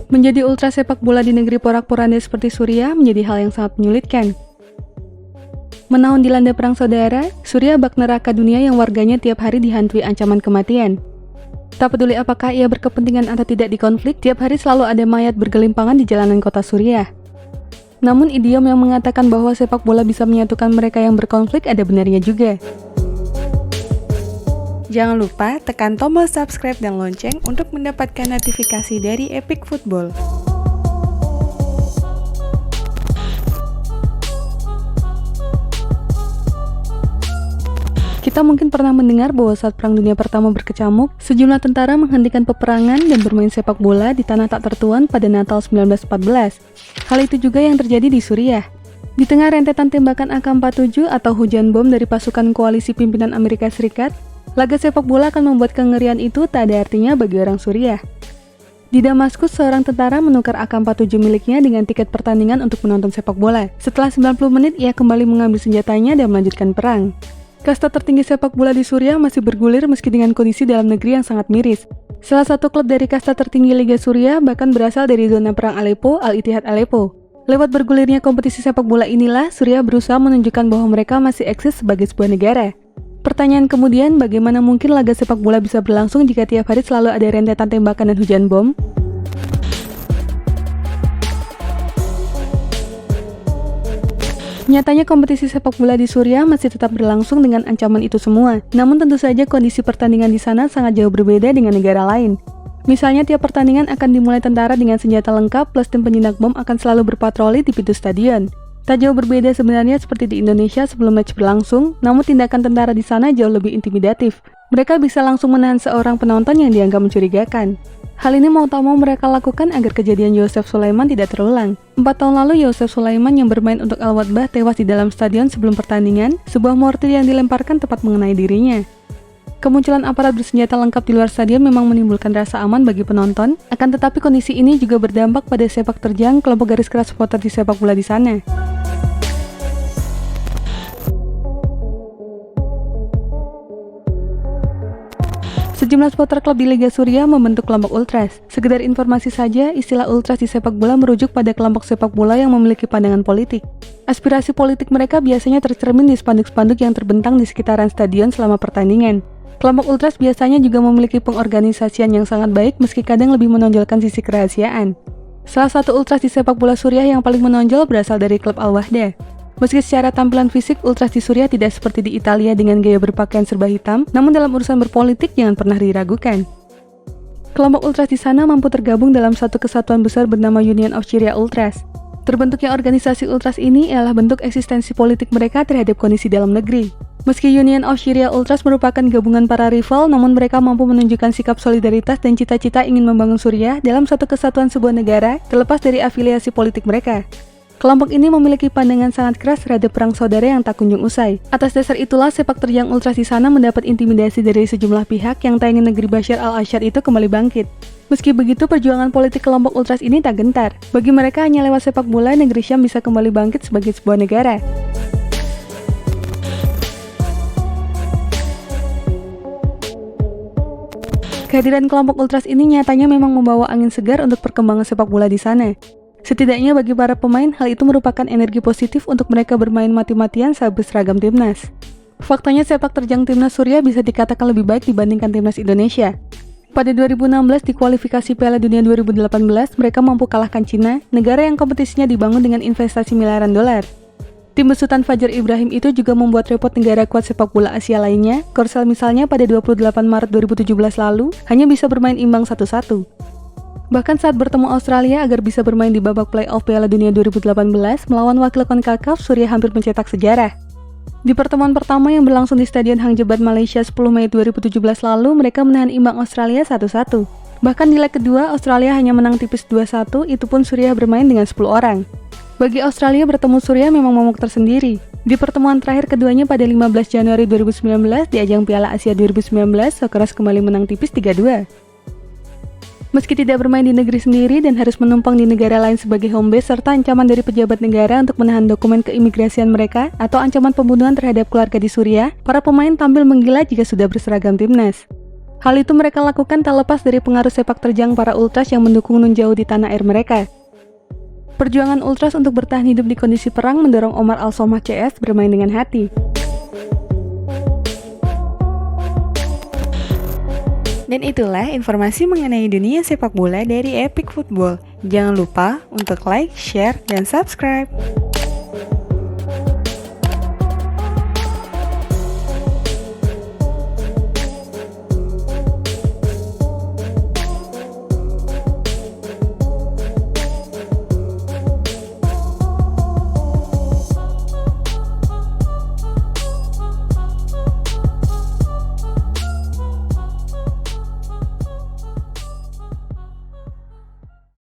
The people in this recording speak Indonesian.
Menjadi ultra sepak bola di negeri porak-poranda seperti Suriah menjadi hal yang sangat menyulitkan. Menaun dilanda perang saudara, Suriah bak neraka dunia yang warganya tiap hari dihantui ancaman kematian. Tak peduli apakah ia berkepentingan atau tidak di konflik, tiap hari selalu ada mayat bergelimpangan di jalanan kota Suriah. Namun idiom yang mengatakan bahwa sepak bola bisa menyatukan mereka yang berkonflik ada benarnya juga. Jangan lupa tekan tombol subscribe dan lonceng untuk mendapatkan notifikasi dari Epic Football. Kita mungkin pernah mendengar bahwa saat Perang Dunia Pertama berkecamuk, sejumlah tentara menghentikan peperangan dan bermain sepak bola di tanah tak tertuan pada Natal 1914. Hal itu juga yang terjadi di Suriah. Di tengah rentetan tembakan AK-47 atau hujan bom dari pasukan koalisi pimpinan Amerika Serikat, laga sepak bola akan membuat kengerian itu tak ada artinya bagi orang Suriah. Di Damaskus, seorang tentara menukar AK-47 miliknya dengan tiket pertandingan untuk menonton sepak bola. Setelah 90 menit, ia kembali mengambil senjatanya dan melanjutkan perang. Kasta tertinggi sepak bola di Suriah masih bergulir meski dengan kondisi dalam negeri yang sangat miris. Salah satu klub dari kasta tertinggi Liga Suriah bahkan berasal dari zona perang Aleppo, Al-Ittihad Aleppo. Lewat bergulirnya kompetisi sepak bola inilah, Suriah berusaha menunjukkan bahwa mereka masih eksis sebagai sebuah negara. Pertanyaan kemudian, bagaimana mungkin laga sepak bola bisa berlangsung jika tiap hari selalu ada rentetan tembakan dan hujan bom? Nyatanya kompetisi sepak bola di Suriah masih tetap berlangsung dengan ancaman itu semua. Namun tentu saja kondisi pertandingan di sana sangat jauh berbeda dengan negara lain. Misalnya tiap pertandingan akan dimulai tentara dengan senjata lengkap plus tim penjinak bom akan selalu berpatroli di pintu stadion. Tak jauh berbeda sebenarnya seperti di Indonesia sebelum match berlangsung, namun tindakan tentara di sana jauh lebih intimidatif. Mereka bisa langsung menahan seorang penonton yang dianggap mencurigakan. Hal ini mau tak mau mereka lakukan agar kejadian Yosef Sulaiman tidak terulang. 4 tahun lalu Yosef Sulaiman yang bermain untuk Al-Watbah tewas di dalam stadion sebelum pertandingan, sebuah mortir yang dilemparkan tepat mengenai dirinya. Kemunculan aparat bersenjata lengkap di luar stadion memang menimbulkan rasa aman bagi penonton, akan tetapi kondisi ini juga berdampak pada sepak terjang kelompok garis keras supporter di sepak bola di sana. Sejumlah supporter klub di Liga Suriah membentuk kelompok ultras. Sekedar informasi saja, istilah ultras di sepak bola merujuk pada kelompok sepak bola yang memiliki pandangan politik. Aspirasi politik mereka biasanya tercermin di spanduk-spanduk yang terbentang di sekitaran stadion selama pertandingan. Kelompok ultras biasanya juga memiliki pengorganisasian yang sangat baik meski kadang lebih menonjolkan sisi kerahasiaan. Salah satu ultras di sepak bola Suriah yang paling menonjol berasal dari klub Al-Wahda. Meski secara tampilan fisik, ultras di Suriah tidak seperti di Italia dengan gaya berpakaian serba hitam, namun dalam urusan berpolitik jangan pernah diragukan. Kelompok ultras di sana mampu tergabung dalam satu kesatuan besar bernama Union of Syria Ultras. Terbentuknya organisasi ultras ini ialah bentuk eksistensi politik mereka terhadap kondisi dalam negeri. Meski Union of Syria Ultras merupakan gabungan para rival, namun mereka mampu menunjukkan sikap solidaritas dan cita-cita ingin membangun Suriah dalam satu kesatuan sebuah negara, terlepas dari afiliasi politik mereka. Kelompok ini memiliki pandangan sangat keras terhadap perang saudara yang tak kunjung usai. Atas dasar itulah sepak terjang ultras di sana mendapat intimidasi dari sejumlah pihak yang tak ingin negeri Bashar al-Assad itu kembali bangkit. Meski begitu, perjuangan politik kelompok ultras ini tak gentar. Bagi mereka hanya lewat sepak bola negeri Syam bisa kembali bangkit sebagai sebuah negara. Kehadiran kelompok ultras ini nyatanya memang membawa angin segar untuk perkembangan sepak bola di sana. Setidaknya bagi para pemain, hal itu merupakan energi positif untuk mereka bermain mati-matian saat berseragam timnas. Faktanya sepak terjang timnas Suriah bisa dikatakan lebih baik dibandingkan timnas Indonesia. Pada 2016 di kualifikasi Piala Dunia 2018, mereka mampu kalahkan Cina, negara yang kompetisinya dibangun dengan investasi miliaran dolar. Tim besutan Fajar Ibrahim itu juga membuat repot negara kuat sepak bola Asia lainnya. Korsel misalnya pada 28 Maret 2017 lalu hanya bisa bermain imbang 1-1. Bahkan saat bertemu Australia agar bisa bermain di babak play-off Piala Dunia 2018 melawan wakil CONCACAF, Suriah hampir mencetak sejarah. Di pertemuan pertama yang berlangsung di Stadion Hang Jebat, Malaysia 10 Mei 2017 lalu, mereka menahan imbang Australia 1-1. Bahkan di leg kedua, Australia hanya menang tipis 2-1, itu pun Suriah bermain dengan 10 orang. Bagi Australia, bertemu Suriah memang momok tersendiri. Di pertemuan terakhir keduanya pada 15 Januari 2019 di ajang Piala Asia 2019, Socceroos kembali menang tipis 3-2. Meski tidak bermain di negeri sendiri dan harus menumpang di negara lain sebagai home base serta ancaman dari pejabat negara untuk menahan dokumen keimigrasian mereka atau ancaman pembunuhan terhadap keluarga di Suriah, para pemain tampil menggila jika sudah berseragam timnas. Hal itu mereka lakukan tak lepas dari pengaruh sepak terjang para ultras yang mendukung Nun Jauh di tanah air mereka. Perjuangan ultras untuk bertahan hidup di kondisi perang mendorong Omar Al-Somah CS bermain dengan hati. Dan itulah informasi mengenai dunia sepak bola dari Epic Football. Jangan lupa untuk like, share, dan subscribe.